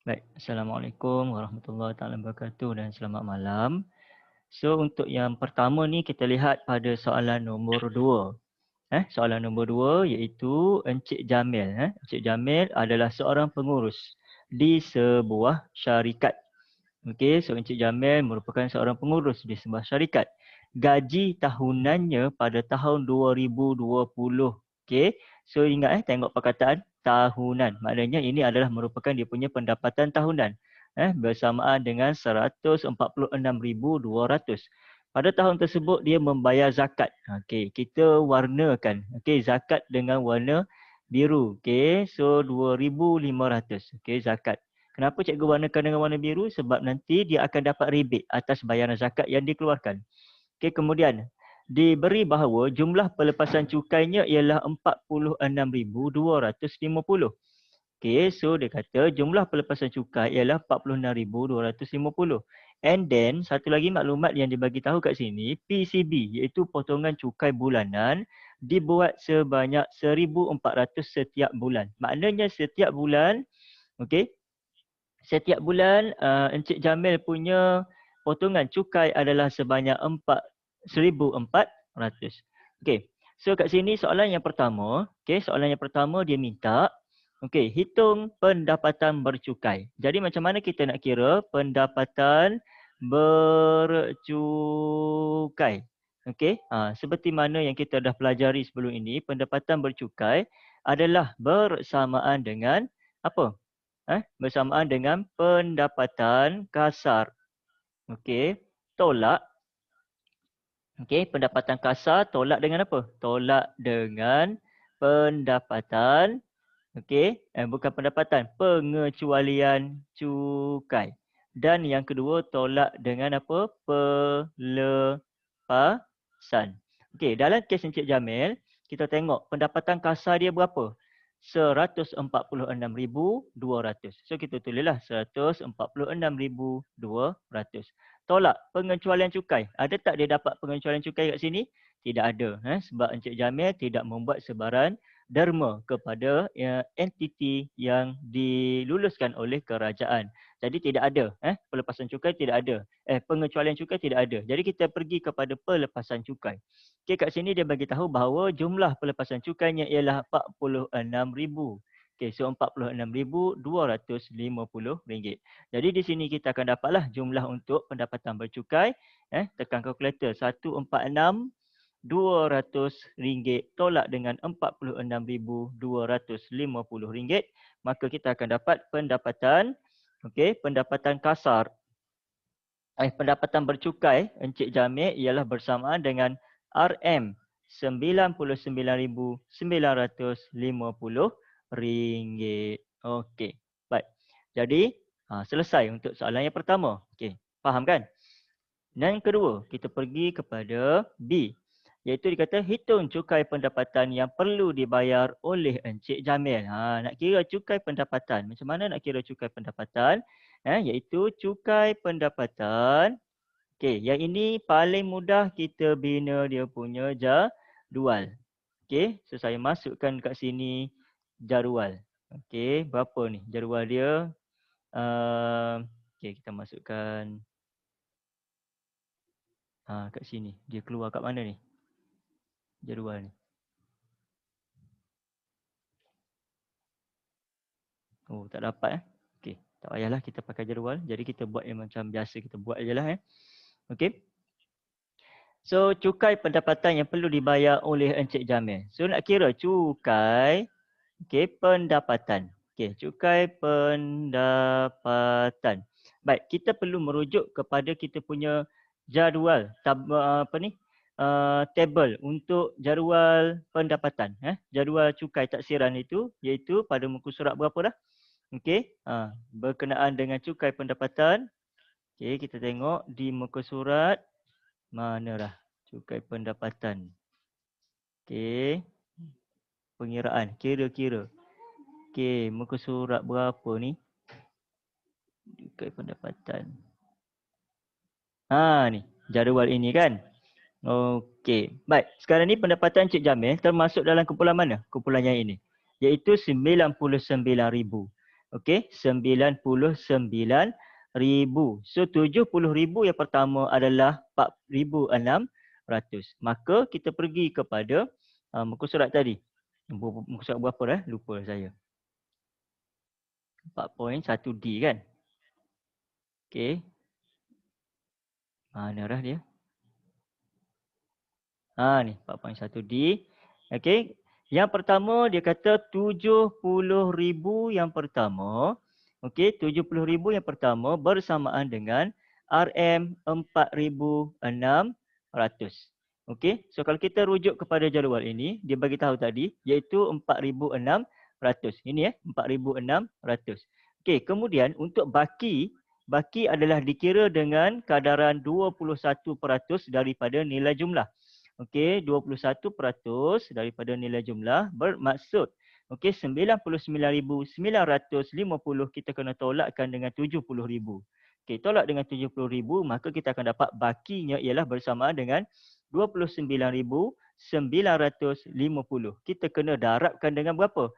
Baik, Assalamualaikum warahmatullahi taala wabarakatuh dan selamat malam. So untuk yang pertama ni kita lihat pada soalan nombor 2. Soalan nombor 2 iaitu Encik Jamil. Encik Jamil adalah seorang pengurus di sebuah syarikat. Okey, so Encik Jamil merupakan seorang pengurus di sebuah syarikat. Gaji tahunannya pada tahun 2020. Okey, so ingat tengok perkataan tahunan. Maknanya ini adalah merupakan dia punya pendapatan tahunan. Bersamaan dengan 146,200. Pada tahun tersebut dia membayar zakat. Okey, kita warnakan. Okey, zakat dengan warna biru. Okey, so 2,500. Okey, zakat. Kenapa cikgu warnakan dengan warna biru? Sebab nanti dia akan dapat rebate atas bayaran zakat yang dikeluarkan. Okey, kemudian diberi bahawa jumlah pelepasan cukainya ialah 46,250. Okey, so dia kata jumlah pelepasan cukai ialah 46,250. And then satu lagi maklumat yang dibagi tahu kat sini, PCB iaitu potongan cukai bulanan dibuat sebanyak 1,400 setiap bulan. Maknanya setiap bulan, okey, setiap bulan Encik Jamil punya potongan cukai adalah sebanyak 1,400. Okey. So kat sini soalan yang pertama, soalan yang pertama dia minta hitung pendapatan bercukai. Jadi macam mana kita nak kira pendapatan bercukai? Seperti mana yang kita dah pelajari sebelum ini, pendapatan bercukai adalah bersamaan dengan apa? Bersamaan dengan pendapatan kasar. Okey, tolak. Okey, pendapatan kasar tolak dengan apa? Tolak dengan pendapatan, bukan pendapatan, pengecualian cukai. Dan yang kedua tolak dengan apa? Pelepasan. Okey, dalam kes Encik Jamil, kita tengok pendapatan kasar dia berapa? 146,200. So kita tulislah 146,200. Tolak pengecualian cukai. Ada tak dia dapat pengecualian cukai kat sini? Tidak ada. Sebab Encik Jamil tidak membuat sebaran derma kepada entiti yang diluluskan oleh kerajaan. Jadi tidak ada. Pelepasan cukai tidak ada. Pengecualian cukai tidak ada. Jadi kita pergi kepada pelepasan cukai. Okey, kat sini dia bagi tahu bahawa jumlah pelepasan cukainya ialah 46,000. Okey, so RM46,250. Jadi di sini kita akan dapatlah jumlah untuk pendapatan bercukai. Tekan kalkulator, RM146,200 tolak dengan RM46,250. Maka kita akan dapat pendapatan, pendapatan kasar. Pendapatan bercukai Encik Jamil ialah bersamaan dengan RM99,950. Okey, baik. Jadi selesai untuk soalan yang pertama. Okey, faham kan? Dan yang kedua, kita pergi kepada B. Iaitu dikata hitung cukai pendapatan yang perlu dibayar oleh Encik Jamil. Nak kira cukai pendapatan. Macam mana nak kira cukai pendapatan? Iaitu cukai pendapatan. Okey, yang ini paling mudah kita bina dia punya jadual. Okey, so saya masukkan kat sini jadual. Okey, berapa ni jadual dia? Okey, kita masukkan kat sini. Dia keluar kat mana ni? Jadual ni. Oh, tak dapat Okey, tak payahlah kita pakai jadual. Jadi kita buat yang macam biasa kita buat ajalah Okey. So cukai pendapatan yang perlu dibayar oleh Encik Jamil. So nak kira cukai pendapatan. Cukai pendapatan. Baik, kita perlu merujuk kepada kita punya jadual table untuk jadual pendapatan. Jadual cukai taksiran itu iaitu pada muka surat berapa dah? Berkenaan dengan cukai pendapatan. Kita tengok di muka surat mana dah cukai pendapatan. Pengiraan kira-kira. Muka surat berapa ni? Cukai pendapatan. Ni jadual ini kan. Okey, baik. Sekarang ni pendapatan Encik Jamil termasuk dalam kumpulan mana? Kumpulan yang ini. Iaitu 99,000. Okey, 99,000. So 70,000 yang pertama adalah 4,600. Maka kita pergi kepada muka surat tadi. Muka surat berapa dah? Lupa saya. 4.1D kan? Okey. Mana dah dia? Ni 4.1D. Okey. Yang pertama dia kata 70,000 yang pertama. Okey, 70,000 yang pertama bersamaan dengan RM4,600. Okey, so kalau kita rujuk kepada jadual ini, dia bagi tahu tadi iaitu 4,600. Ini 4,600. Okey, kemudian untuk baki adalah dikira dengan kadaran 21% daripada nilai jumlah. Okey, 21% daripada nilai jumlah bermaksud okey 99,950 kita kena tolakkan dengan 70,000. Okey, tolak dengan 70,000 maka kita akan dapat bakinya ialah bersamaan dengan 29,950. Kita kena darabkan dengan berapa?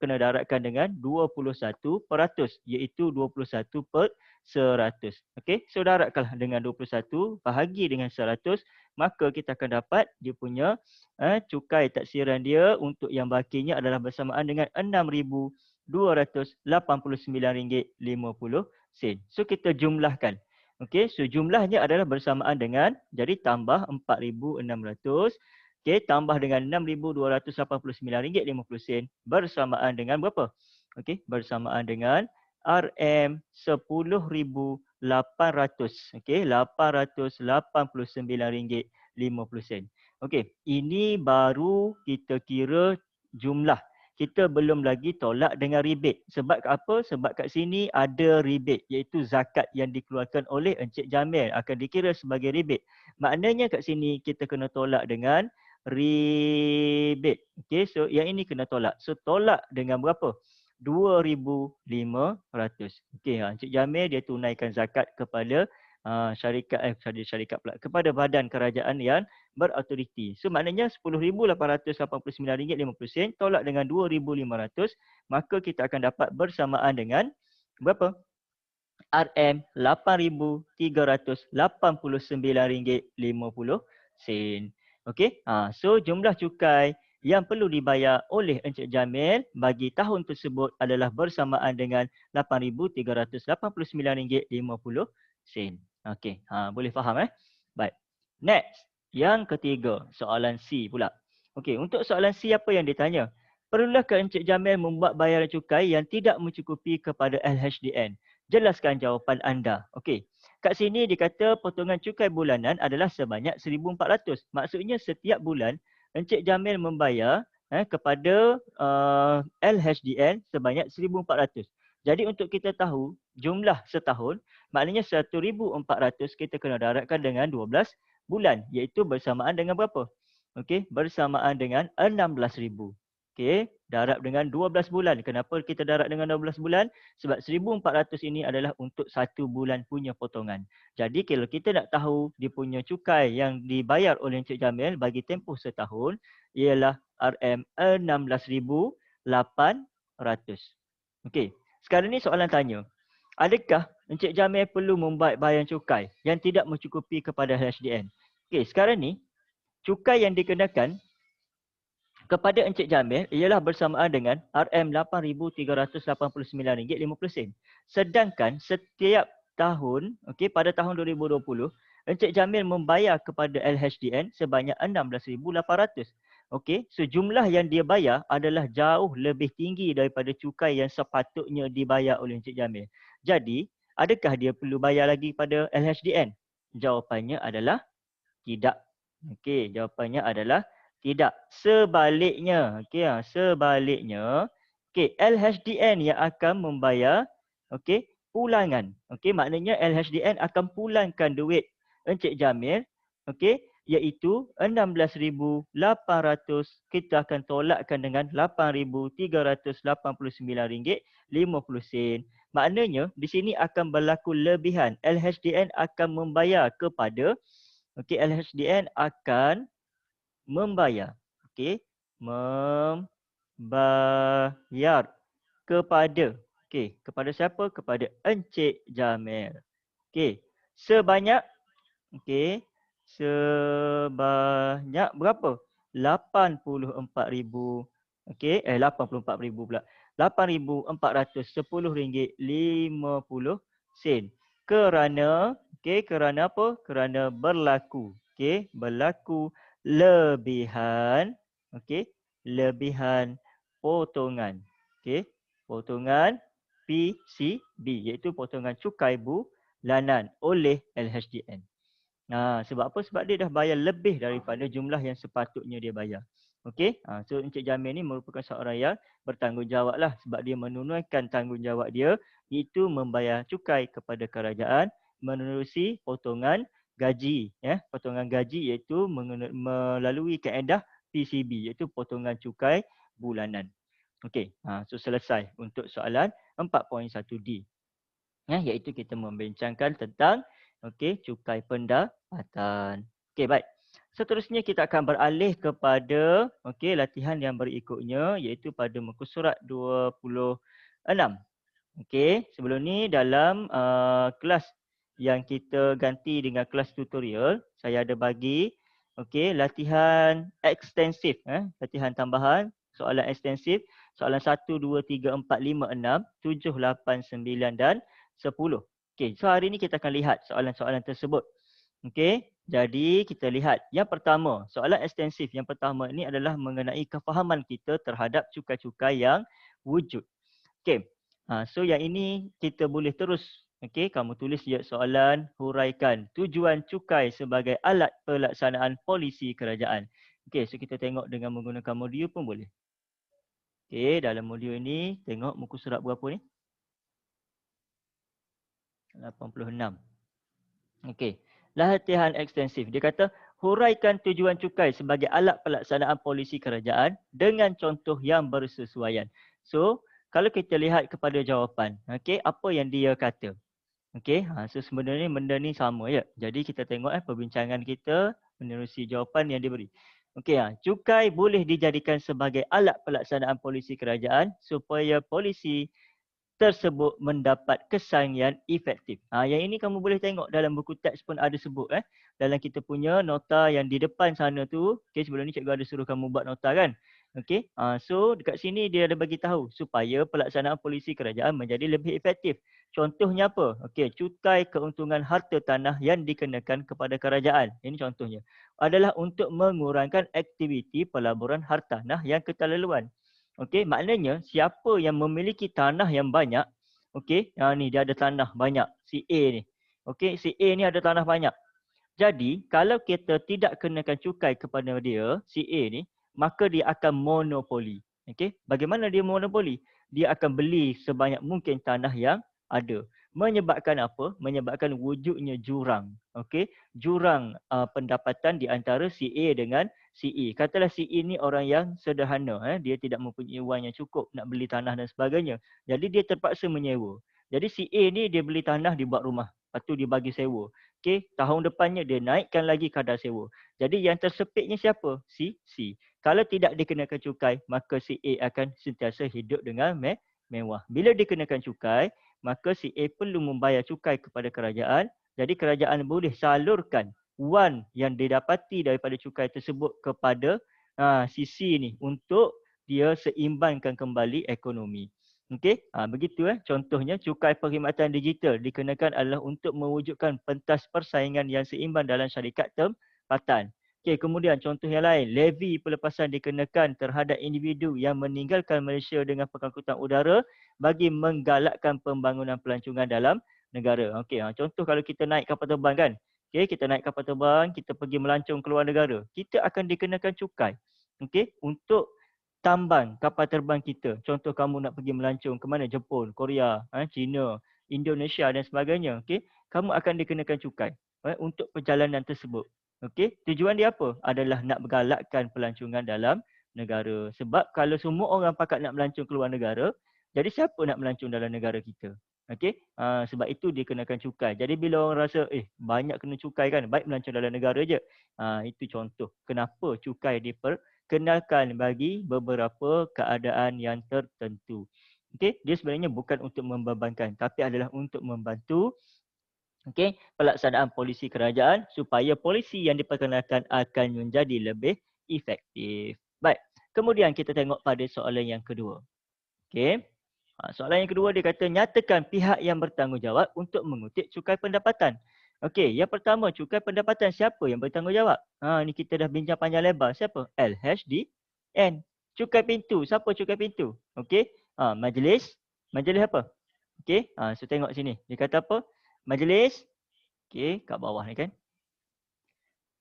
Kena darabkan dengan 21% iaitu 21/100. Okey, so darabkanlah dengan 21 bahagi dengan 100, maka kita akan dapat dia punya cukai taksiran dia untuk yang bakinya adalah bersamaan dengan RM6,289.50. So kita jumlahkan. Okey, so jumlahnya adalah bersamaan dengan jadi tambah 4,600, okey, tambah dengan RM6,289.50 bersamaan dengan berapa? Okey, bersamaan dengan RM10,800. Okey, RM889.50. Okey, ini baru kita kira jumlah. Kita belum lagi tolak dengan rebate. Sebab apa? Sebab kat sini ada rebate iaitu zakat yang dikeluarkan oleh Encik Jamil akan dikira sebagai rebate. Maknanya kat sini kita kena tolak dengan rebate. Okey, so yang ini kena tolak. So tolak dengan berapa? 2,500. Okey, Encik Jamil dia tunaikan zakat kepada syarikat pula, kepada badan kerajaan yang berautoriti. So maknanya RM10,889.50 tolak dengan 2,500, maka kita akan dapat bersamaan dengan berapa? RM8,389.50. Okey, so jumlah cukai yang perlu dibayar oleh Encik Jamil bagi tahun tersebut adalah bersamaan dengan RM8,389.50. Okey, boleh faham Baik. Next, yang ketiga, soalan C pula. Okey, untuk soalan C apa yang ditanya? Perlulahkah Encik Jamil membuat bayaran cukai yang tidak mencukupi kepada LHDN? Jelaskan jawapan anda. Okey, kat sini dikata potongan cukai bulanan adalah sebanyak 1,400. Maksudnya setiap bulan Encik Jamil membayar kepada LHDN sebanyak 1,400. Jadi untuk kita tahu jumlah setahun, maknanya 1,400 kita kena darabkan dengan 12 bulan iaitu bersamaan dengan berapa? Okey, bersamaan dengan 16,000. Okey, darab dengan 12 bulan. Kenapa kita darab dengan 12 bulan? Sebab 1,400 ini adalah untuk satu bulan punya potongan. Jadi kalau kita nak tahu dia punya cukai yang dibayar oleh Encik Jamil bagi tempoh setahun ialah RM16,800. Okey, sekarang ni soalan tanya. Adakah Encik Jamil perlu membuat bayaran cukai yang tidak mencukupi kepada HDN? Okey, sekarang ni cukai yang dikenakan kepada Encik Jamil ialah bersamaan dengan RM8,389.50. Sedangkan setiap tahun, okey, pada tahun 2020, Encik Jamil membayar kepada LHDN sebanyak 16,800. Okey, so jumlah yang dia bayar adalah jauh lebih tinggi daripada cukai yang sepatutnya dibayar oleh Encik Jamil. Jadi, adakah dia perlu bayar lagi pada LHDN? Jawapannya adalah tidak. Okey, jawapannya adalah tidak. Sebaliknya, sebaliknya, LHDN yang akan membayar pulangan. Maknanya LHDN akan pulangkan duit Encik Jamil, iaitu 16,800 kita akan tolakkan dengan RM8,389.50. Maknanya di sini akan berlaku lebihan. LHDN akan membayar kepada LHDN akan membayar membayar kepada Okey, kepada siapa? Kepada Encik Jamil. Okey, sebanyak, okey, sebanyak berapa? 84,000, okey, 84,000 pula. RM8,410.50. Kerana, okey, kerana apa? Kerana berlaku, okey, berlaku lebihan, okey, lebihan potongan, okey, potongan PCB iaitu potongan cukai bulanan oleh LHDN. Sebab apa? Sebab dia dah bayar lebih daripada jumlah yang sepatutnya dia bayar. Okey, so Encik Jamil ni merupakan seorang yang bertanggungjawab lah sebab dia menunaikan tanggungjawab dia iaitu membayar cukai kepada kerajaan menerusi potongan gaji. Potongan gaji iaitu melalui kaedah PCB iaitu potongan cukai bulanan. Okey, so selesai untuk soalan 4.1D. Iaitu kita membincangkan tentang cukai pendapatan. Okey, baik. Seterusnya kita akan beralih kepada latihan yang berikutnya iaitu pada muka surat 26. Okey, sebelum ni dalam kelas yang kita ganti dengan kelas tutorial, saya ada bagi latihan ekstensif, latihan tambahan, soalan ekstensif, soalan 1 2 3 4 5 6 7 8 9 dan 10. Okey, so hari ni kita akan lihat soalan-soalan tersebut. Okey, jadi kita lihat yang pertama, soalan ekstensif yang pertama ini adalah mengenai kefahaman kita terhadap cukai-cukai yang wujud. Okey, so yang ini kita boleh terus, kamu tulis je soalan, huraikan tujuan cukai sebagai alat pelaksanaan polisi kerajaan. Okey, so kita tengok dengan menggunakan modul pun boleh. Okey, dalam modul ini tengok muka surat berapa ni? 86. Okey. Latihan ekstensif. Dia kata, huraikan tujuan cukai sebagai alat pelaksanaan polisi kerajaan dengan contoh yang bersesuaian. So, kalau kita lihat kepada jawapan, apa yang dia kata? So sebenarnya benda ni sama je. Jadi kita tengok perbincangan kita menerusi jawapan yang diberi. Cukai boleh dijadikan sebagai alat pelaksanaan polisi kerajaan supaya polisi tersebut mendapat kesan yang efektif. Yang ini kamu boleh tengok dalam buku teks pun ada sebut. Dalam kita punya nota yang di depan sana tu, sebelum ni cikgu ada suruh kamu buat nota kan. So dekat sini dia ada bagi tahu supaya pelaksanaan polisi kerajaan menjadi lebih efektif. Contohnya apa? Cukai keuntungan harta tanah yang dikenakan kepada kerajaan. Ini contohnya. Adalah untuk mengurangkan aktiviti pelaburan hartanah yang keterlaluan. Maknanya siapa yang memiliki tanah yang banyak, ni dia ada tanah banyak, si A ni. Si A ni ada tanah banyak. Jadi, kalau kita tidak kenakan cukai kepada dia, si A ni, maka dia akan monopoli. Bagaimana dia monopoli? Dia akan beli sebanyak mungkin tanah yang ada. Menyebabkan apa? Menyebabkan wujudnya jurang. Jurang pendapatan di antara si A dengan si E. Katalah si E ni orang yang sederhana. Dia tidak mempunyai wang yang cukup nak beli tanah dan sebagainya. Jadi dia terpaksa menyewa. Jadi si A ni dia beli tanah, dia buat rumah. Lepas tu dia bagi sewa. Tahun depannya dia naikkan lagi kadar sewa. Jadi yang tersepitnya siapa? Si C. Kalau tidak dikenakan cukai, maka si A akan sentiasa hidup dengan mewah. Bila dikenakan cukai, maka si A perlu membayar cukai kepada kerajaan. Jadi kerajaan boleh salurkan wang yang didapati daripada cukai tersebut kepada si C ni untuk dia seimbangkan kembali ekonomi. Begitu contohnya cukai perkhidmatan digital dikenakan adalah untuk mewujudkan pentas persaingan yang seimbang dalam syarikat tempatan. Kemudian contoh yang lain, levy pelepasan dikenakan terhadap individu yang meninggalkan Malaysia dengan pengangkutan udara bagi menggalakkan pembangunan pelancongan dalam negara. Contoh kalau kita naik kapal terbang kan, kita naik kapal terbang, kita pergi melancong ke luar negara, kita akan dikenakan cukai. Untuk tambang kapal terbang kita. Contoh kamu nak pergi melancong ke mana? Jepun, Korea, China, Indonesia dan sebagainya. Kamu akan dikenakan cukai untuk perjalanan tersebut. Tujuan dia apa? Adalah nak bergalakkan pelancongan dalam negara. Sebab kalau semua orang pakat nak melancong ke luar negara, jadi siapa nak melancong dalam negara kita? Sebab itu dia kenakan cukai. Jadi bila orang rasa banyak kena cukai kan, baik melancong dalam negara je. Itu contoh kenapa cukai diperkenalkan bagi beberapa keadaan yang tertentu. Okey, dia sebenarnya bukan untuk membebankan tapi adalah untuk membantu pelaksanaan polisi kerajaan supaya polisi yang diperkenalkan akan menjadi lebih efektif. Baik, kemudian kita tengok pada soalan yang kedua. Okey. Soalan yang kedua dia kata nyatakan pihak yang bertanggungjawab untuk mengutip cukai pendapatan. Okey, yang pertama cukai pendapatan siapa yang bertanggungjawab? Ni kita dah bincang panjang lebar. Siapa? LHDN. Cukai pintu. Siapa cukai pintu? Okey. Majlis. Majlis apa? Okey. So tengok sini. Dia kata apa? Majlis. Okey, kat bawah ni kan.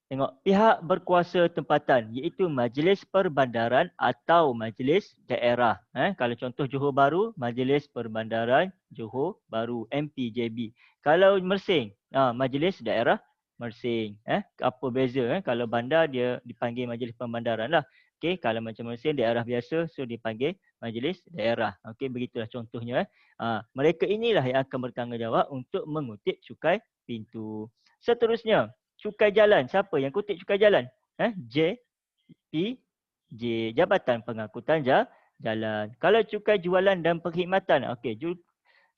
Tengok, pihak berkuasa tempatan iaitu Majlis Perbandaran atau Majlis Daerah. Kalau contoh Johor Bahru, Majlis Perbandaran Johor Bahru, MPJB. Kalau Mersing, Majlis Daerah Mersing. Apa beza? Kalau bandar dia dipanggil Majlis Perbandaran lah. Okey, kalau macam Mersing daerah biasa, so dipanggil Majlis Daerah. Okey, begitulah contohnya. Mereka inilah yang akan bertanggungjawab untuk mengutip cukai pintu. Seterusnya, cukai jalan. Siapa yang kutip cukai jalan? JPJ, Jabatan Pengangkutan Jalan. Kalau cukai jualan dan perkhidmatan, okey,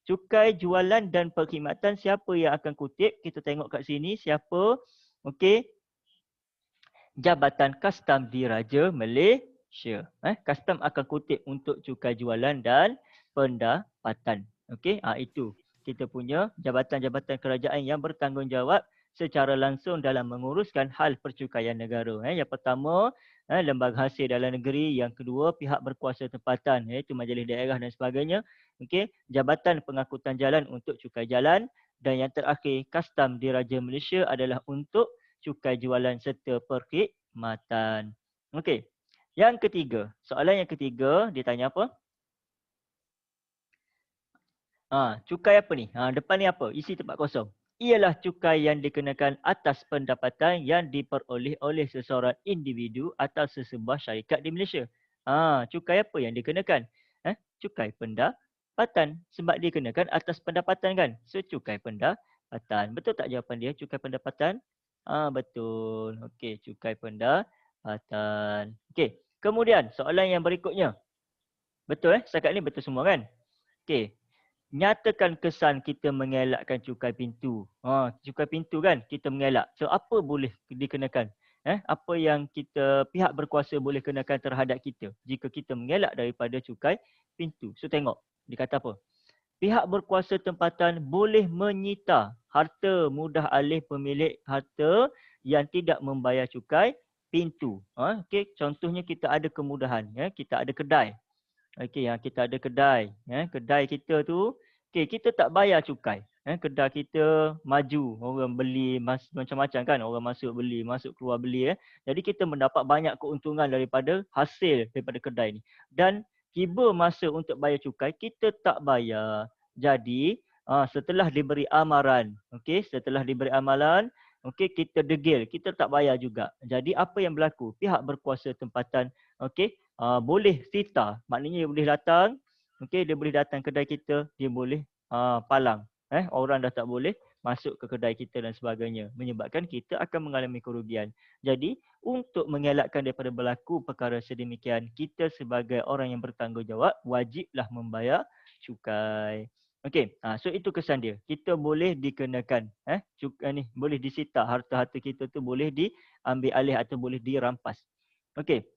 cukai jualan dan perkhidmatan siapa yang akan kutip? Kita tengok kat sini siapa? Okey. Jabatan Kastam Diraja Malaysia. Kastam akan kutip untuk cukai jualan dan pendapatan. Okey, itu kita punya jabatan-jabatan kerajaan yang bertanggungjawab secara langsung dalam menguruskan hal percukaian negara. Yang pertama, Lembaga Hasil Dalam Negeri. Yang kedua, pihak berkuasa tempatan iaitu Majlis Daerah dan sebagainya. Okey, Jabatan Pengangkutan Jalan untuk cukai jalan. Dan yang terakhir, Kastam Diraja Malaysia adalah untuk cukai jualan serta perkhidmatan. Okey. Yang ketiga, soalan yang ketiga dia tanya apa? Cukai apa ni? Depan ni apa? Isi tempat kosong. Ialah cukai yang dikenakan atas pendapatan yang diperoleh oleh seseorang individu atau sesebuah syarikat di Malaysia. Cukai apa yang dikenakan? Cukai pendapatan. Sebab dikenakan atas pendapatan kan? So, cukai pendapatan. Betul tak jawapan dia? Cukai pendapatan? Betul. Okey, cukai pendapatan. Okey, kemudian soalan yang berikutnya. Betul setakat ni betul semua kan? Okey. Nyatakan kesan kita mengelakkan cukai pintu. Cukai pintu kan kita mengelak. So apa boleh dikenakan? Apa yang kita pihak berkuasa boleh kenakan terhadap kita jika kita mengelak daripada cukai pintu? So tengok, dia kata apa? Pihak berkuasa tempatan boleh menyita harta mudah alih pemilik harta yang tidak membayar cukai pintu. Okey, contohnya kita ada kemudahan, kita ada kedai. Okey, kita ada kedai, kedai kita tu, kita tak bayar cukai. Kedai kita maju, orang beli macam-macam kan, orang masuk beli, masuk keluar beli. Jadi kita mendapat banyak keuntungan daripada hasil daripada kedai ni. Dan tiba masa untuk bayar cukai, kita tak bayar. Jadi setelah diberi amaran, setelah diberi amalan, kita degil, kita tak bayar juga. Jadi apa yang berlaku? Pihak berkuasa tempatan, boleh sita, maknanya dia boleh datang, dia boleh datang kedai kita, dia boleh palang. Orang dah tak boleh masuk ke kedai kita dan sebagainya, menyebabkan kita akan mengalami kerugian. Jadi untuk mengelakkan daripada berlaku perkara sedemikian, kita sebagai orang yang bertanggungjawab wajiblah membayar cukai. Okey, so itu kesan dia. Kita boleh dikenakan cukai ni, boleh disita, harta-harta kita tu boleh diambil alih atau boleh dirampas. Okey.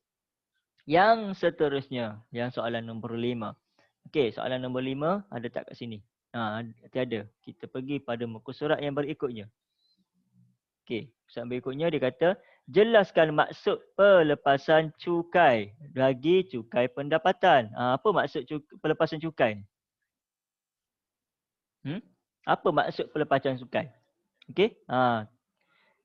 Yang seterusnya, yang soalan nombor 5. Okey, soalan nombor 5 ada tak kat sini? Tiada. Kita pergi pada muka surat yang berikutnya. Okey, surat berikutnya dia kata, jelaskan maksud pelepasan cukai bagi cukai pendapatan. Apa maksud pelepasan cukai? Apa maksud pelepasan cukai? Okey.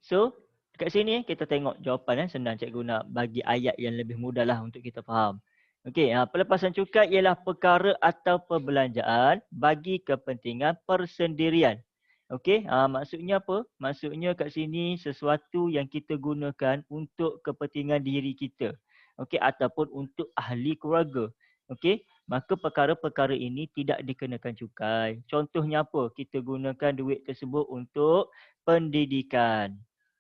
So, dekat sini kita tengok jawapan senang cikgu nak bagi ayat yang lebih mudah lah untuk kita faham. Okey, pelepasan cukai ialah perkara atau perbelanjaan bagi kepentingan persendirian. Okey, maksudnya apa? Maksudnya kat sini sesuatu yang kita gunakan untuk kepentingan diri kita. Okey, ataupun untuk ahli keluarga. Okey, maka perkara-perkara ini tidak dikenakan cukai. Contohnya apa? Kita gunakan duit tersebut untuk pendidikan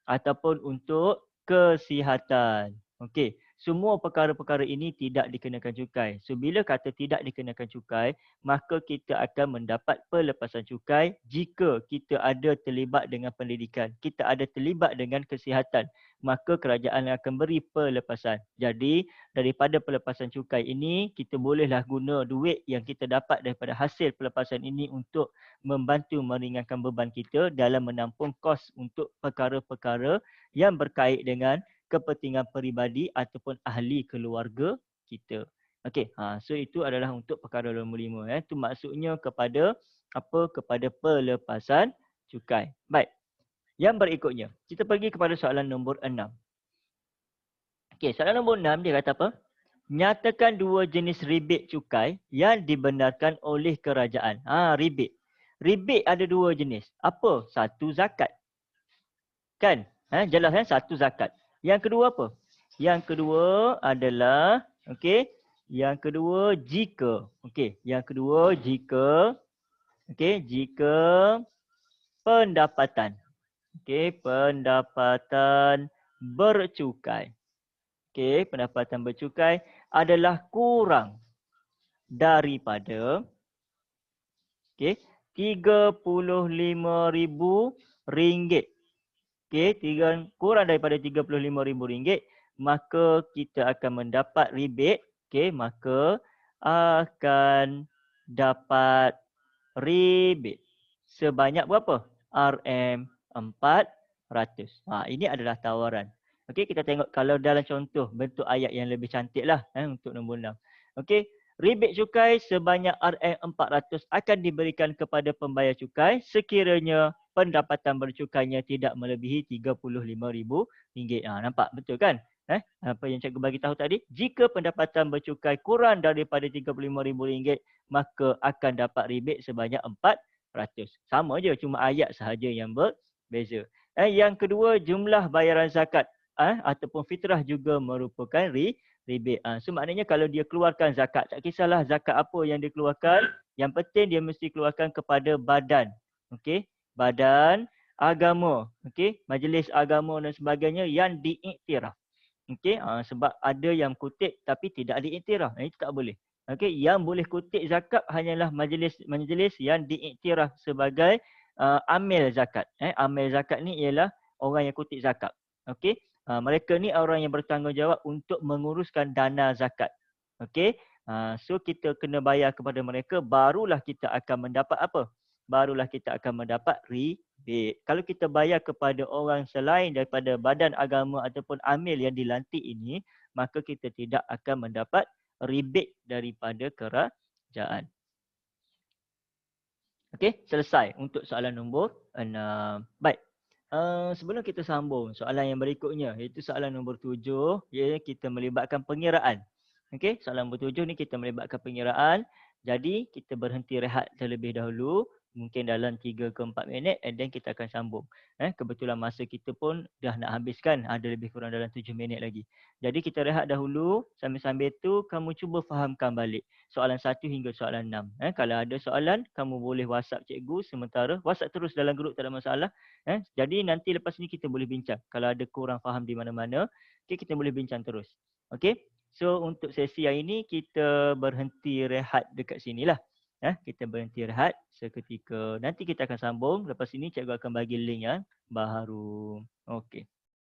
ataupun untuk kesihatan. Okey. semua perkara-perkara ini tidak dikenakan cukai. So bila kata tidak dikenakan cukai, maka kita akan mendapat pelepasan cukai jika kita ada terlibat dengan pendidikan, kita ada terlibat dengan kesihatan, maka kerajaan akan beri pelepasan. Jadi daripada pelepasan cukai ini, kita bolehlah guna duit yang kita dapat daripada hasil pelepasan ini untuk membantu meringankan beban kita dalam menampung kos untuk perkara-perkara yang berkait dengan kepentingan peribadi ataupun ahli keluarga kita. Okey, so itu adalah untuk perkara nombor 5. Itu maksudnya kepada apa? Kepada pelepasan cukai. Baik. Yang berikutnya, kita pergi kepada soalan nombor 6. Okey, soalan nombor 6 dia kata apa? Nyatakan dua jenis rebate cukai yang dibenarkan oleh kerajaan. Rebate. Rebate ada dua jenis. Apa? Satu zakat. Kan? Jelas kan? Satu zakat. Yang kedua apa? Yang kedua adalah, okey, yang kedua jika. Okey, yang kedua jika, okey, jika pendapatan. Okey, pendapatan bercukai. Okey, pendapatan bercukai adalah kurang daripada, okey, RM35,000. Okey, kurang daripada RM35,000, maka kita akan mendapat rebate. Okey, maka akan dapat rebate sebanyak berapa? RM400. Ini adalah tawaran. Okey, kita tengok kalau dalam contoh bentuk ayat yang lebih cantik lah untuk nombor 6. Okey, rebate cukai sebanyak RM400 akan diberikan kepada pembayar cukai sekiranya pendapatan bercukainya tidak melebihi RM35,000. Nampak betul kan? Apa yang cikgu bagi tahu tadi? Jika pendapatan bercukai kurang daripada RM35,000, maka akan dapat rebate sebanyak RM400. Sama je, cuma ayat sahaja yang berbeza. Yang kedua, jumlah bayaran zakat ataupun fitrah juga merupakan rebate. So maknanya kalau dia keluarkan zakat, tak kisahlah zakat apa yang dia keluarkan, yang penting dia mesti keluarkan kepada badan. Okey, badan agama, okey, majlis agama dan sebagainya yang diiktiraf. Okey, sebab ada yang kutip tapi tidak diiktiraf. Itu tak boleh. Okey, yang boleh kutip zakat hanyalah majlis yang diiktiraf sebagai amil zakat. Amil zakat ni ialah orang yang kutip zakat. Okey, mereka ni orang yang bertanggungjawab untuk menguruskan dana zakat. Okey, so kita kena bayar kepada mereka, barulah kita akan mendapat apa? Barulah kita akan mendapat rebate. Kalau kita bayar kepada orang selain daripada badan agama ataupun amil yang dilantik ini, maka kita tidak akan mendapat rebate daripada kerajaan. Okey, selesai untuk soalan nombor 6. Baik. Sebelum kita sambung soalan yang berikutnya, iaitu soalan nombor 7, iaitu kita melibatkan pengiraan. Okey, soalan nombor 7 ni kita melibatkan pengiraan. Jadi kita berhenti rehat terlebih dahulu, mungkin dalam 3 ke 4 minit, and then kita akan sambung. Kebetulan masa kita pun dah nak habiskan, ada lebih kurang dalam 7 minit lagi. Jadi kita rehat dahulu, sambil-sambil tu kamu cuba fahamkan balik soalan 1 hingga soalan 6. Kalau ada soalan, kamu boleh WhatsApp cikgu sementara. WhatsApp terus dalam grup, tak ada masalah. Jadi nanti lepas ni kita boleh bincang. Kalau ada kurang faham di mana-mana, okay, kita boleh bincang terus. Okey. So untuk sesi hari ini kita berhenti rehat dekat sinilah. Kita berhenti rehat seketika. Nanti kita akan sambung. Lepas ini cikgu akan bagi link yang baru. Okey.